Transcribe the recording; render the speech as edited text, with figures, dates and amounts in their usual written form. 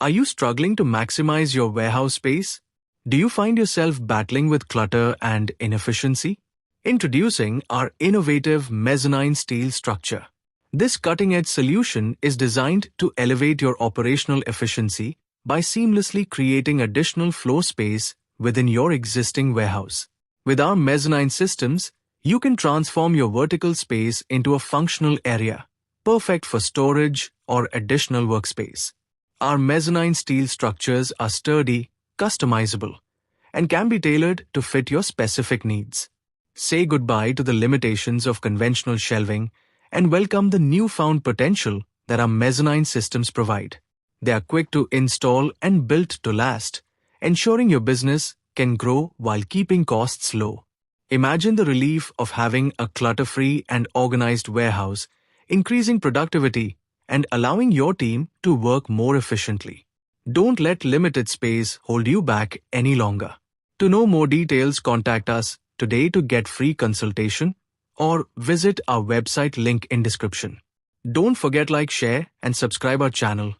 Are you struggling to maximize your warehouse space? Do you find yourself battling with clutter and inefficiency? Introducing our innovative mezzanine steel structure. This cutting-edge solution is designed to elevate your operational efficiency by seamlessly creating additional floor space within your existing warehouse. With our mezzanine systems, you can transform your vertical space into a functional area, perfect for storage or additional workspace. Our mezzanine steel structures are sturdy, customizable, and can be tailored to fit your specific needs. Say goodbye to the limitations of conventional shelving and welcome the newfound potential that our mezzanine systems provide. They are quick to install and built to last, ensuring your business can grow while keeping costs low. Imagine the relief of having a clutter-free and organized warehouse, increasing productivity and allowing your team to work more efficiently. Don't let limited space hold you back any longer. To know more details, contact us today to get free consultation or visit our website link in description. Don't forget like, share and subscribe our channel